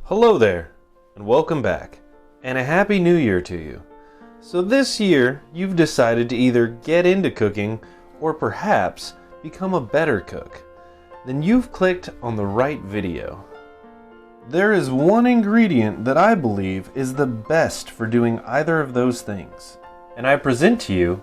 Hello there, and welcome back, and a Happy New Year to you. So this year, you've decided to either get into cooking, or perhaps become a better cook. Then you've clicked on the right video. There is one ingredient that I believe is the best for doing either of those things. And I present to you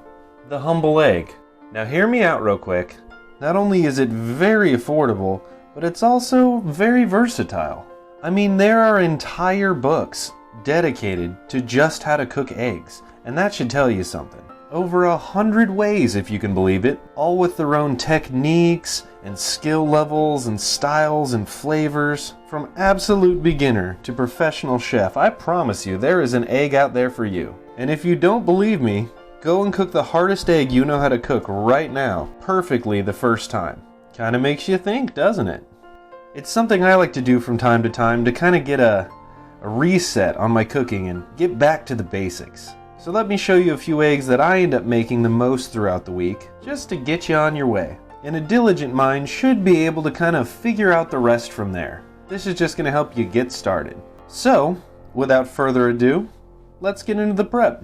the humble egg. Now hear me out real quick. Not only is it very affordable, but it's also very versatile. I mean, there are entire books dedicated to just how to cook eggs, and that should tell you something. Over 100 ways, if you can believe it, all with their own techniques and skill levels and styles and flavors. From absolute beginner to professional chef, I promise you there is an egg out there for you. And if you don't believe me, go and cook the hardest egg you know how to cook right now, perfectly the first time. Kinda makes you think, doesn't it? It's something I like to do from time to time to kind of get a reset on my cooking and get back to the basics. So let me show you a few eggs that I end up making the most throughout the week, just to get you on your way. And a diligent mind should be able to kind of figure out the rest from there. This is just going to help you get started. So, without further ado, let's get into the prep.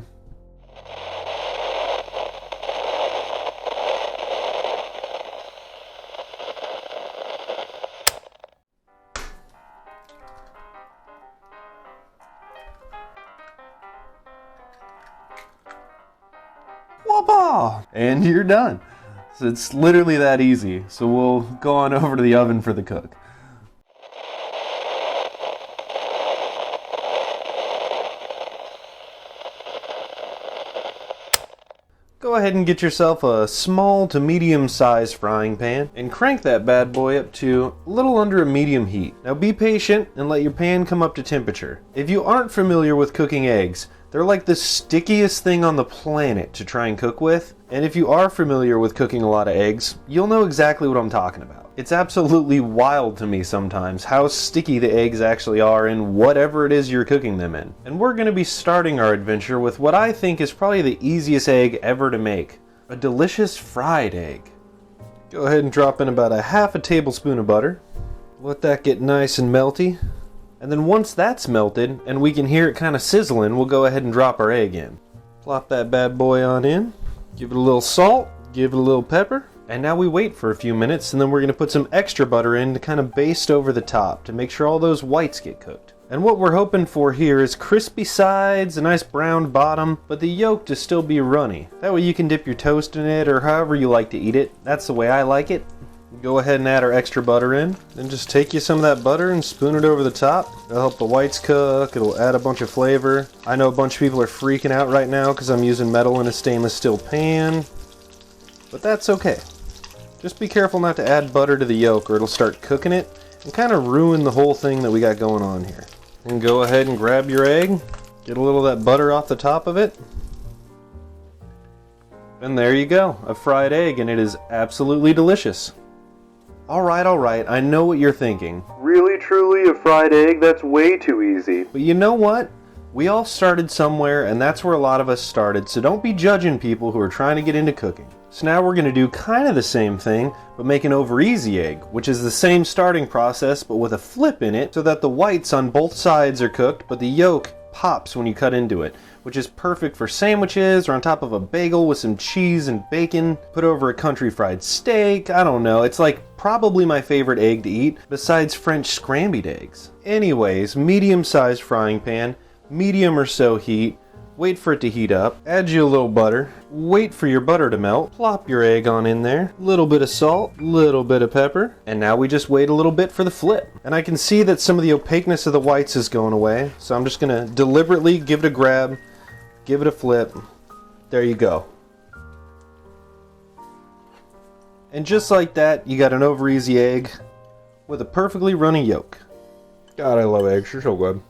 Whoopah! And you're done. So it's literally that easy. So we'll go on over to the oven for the cook. Go ahead and get yourself a small to medium sized frying pan and crank that bad boy up to a little under a medium heat. Now be patient and let your pan come up to temperature. If you aren't familiar with cooking eggs, they're like the stickiest thing on the planet to try and cook with. And if you are familiar with cooking a lot of eggs, you'll know exactly what I'm talking about. It's absolutely wild to me sometimes how sticky the eggs actually are in whatever it is you're cooking them in. And we're going to be starting our adventure with what I think is probably the easiest egg ever to make. A delicious fried egg. Go ahead and drop in about a half a tablespoon of butter. Let that get nice and melty. And then once that's melted and we can hear it kind of sizzling, we'll go ahead and drop our egg in. Plop that bad boy on in. Give it a little salt. Give it a little pepper. And now we wait for a few minutes and then we're going to put some extra butter in to kind of baste over the top to make sure all those whites get cooked. And what we're hoping for here is crispy sides, a nice browned bottom, but the yolk to still be runny. That way you can dip your toast in it or however you like to eat it. That's the way I like it. Go ahead and add our extra butter in. Then just take you some of that butter and spoon it over the top. It'll help the whites cook. It'll add a bunch of flavor. I know a bunch of people are freaking out right now because I'm using metal in a stainless steel pan. But that's okay. Just be careful not to add butter to the yolk or it'll start cooking it and kind of ruin the whole thing that we got going on here. And go ahead and grab your egg. Get a little of that butter off the top of it. And there you go. A fried egg, and it is absolutely delicious. Alright, I know what you're thinking. Really, truly, a fried egg? That's way too easy. But you know what? We all started somewhere, and that's where a lot of us started, so don't be judging people who are trying to get into cooking. So now we're going to do kind of the same thing, but make an over-easy egg, which is the same starting process, but with a flip in it, so that the whites on both sides are cooked, but the yolk pops when you cut into it, which is perfect for sandwiches or on top of a bagel with some cheese and bacon, put over a country fried steak. I don't know, it's like probably my favorite egg to eat besides French scrambled eggs. Anyways, medium-sized frying pan, medium or so heat, wait for it to heat up, add you a little butter, wait for your butter to melt, plop your egg on in there, little bit of salt, little bit of pepper, and now we just wait a little bit for the flip. And I can see that some of the opaqueness of the whites is going away, so I'm just gonna deliberately give it a grab, give it a flip. There you go. And just like that, you got an over easy egg with a perfectly runny yolk. God, I love eggs, they're so good.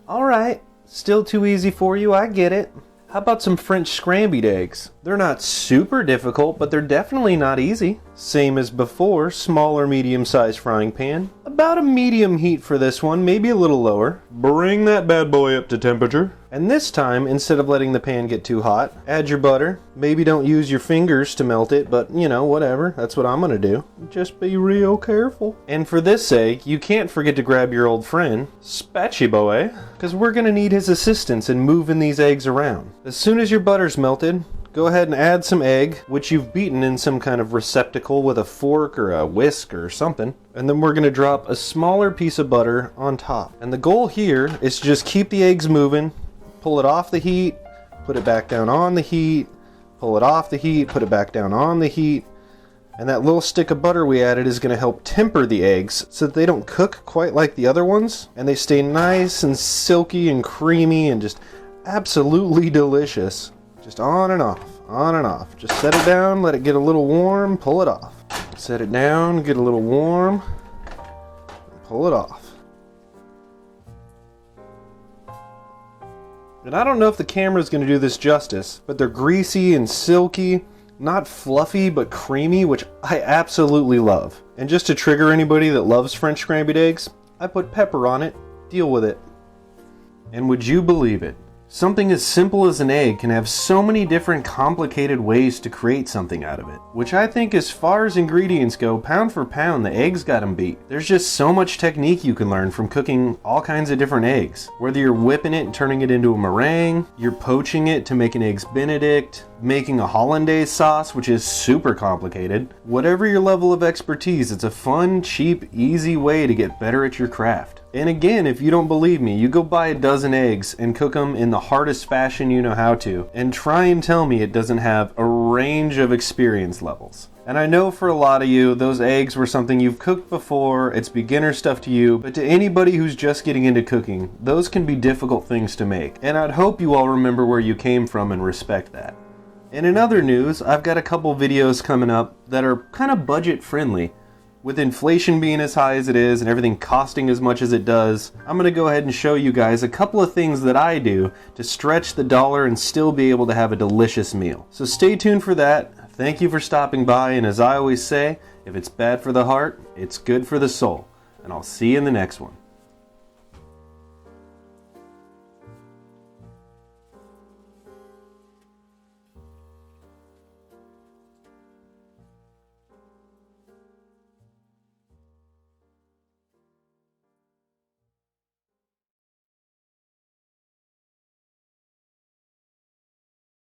Alright, still too easy for you, I get it. How about some French scrambled eggs? They're not super difficult, but they're definitely not easy. Same as before, small or medium-sized frying pan. About a medium heat for this one, maybe a little lower. Bring that bad boy up to temperature. And this time, instead of letting the pan get too hot, add your butter. Maybe don't use your fingers to melt it, but you know, whatever. That's what I'm gonna do. Just be real careful. And for this egg, you can't forget to grab your old friend, Spatchy Boy, because we're gonna need his assistance in moving these eggs around. As soon as your butter's melted, go ahead and add some egg, which you've beaten in some kind of receptacle with a fork or a whisk or something. And then we're going to drop a smaller piece of butter on top. And the goal here is to just keep the eggs moving, pull it off the heat, put it back down on the heat, pull it off the heat, put it back down on the heat. And that little stick of butter we added is going to help temper the eggs so that they don't cook quite like the other ones. And they stay nice and silky and creamy and just absolutely delicious. Just on and off, on and off. Just set it down, let it get a little warm, pull it off. Set it down, get a little warm, pull it off. And I don't know if the camera's going to do this justice, but they're greasy and silky, not fluffy but creamy, which I absolutely love. And just to trigger anybody that loves French scrambled eggs, I put pepper on it. Deal with it. And would you believe it? Something as simple as an egg can have so many different complicated ways to create something out of it. Which I think, as far as ingredients go, pound for pound, the eggs got 'em beat. There's just so much technique you can learn from cooking all kinds of different eggs. Whether you're whipping it and turning it into a meringue, you're poaching it to make an eggs benedict, making a hollandaise sauce, which is super complicated. Whatever your level of expertise, it's a fun, cheap, easy way to get better at your craft. And again, if you don't believe me, you go buy a dozen eggs and cook them in the hardest fashion you know how to, and try and tell me it doesn't have a range of experience levels. And I know for a lot of you, those eggs were something you've cooked before, it's beginner stuff to you, but to anybody who's just getting into cooking, those can be difficult things to make. And I'd hope you all remember where you came from and respect that. And in other news, I've got a couple videos coming up that are kind of budget friendly. With inflation being as high as it is and everything costing as much as it does, I'm going to go ahead and show you guys a couple of things that I do to stretch the dollar and still be able to have a delicious meal. So stay tuned for that. Thank you for stopping by, and as I always say, if it's bad for the heart, it's good for the soul. And I'll see you in the next one.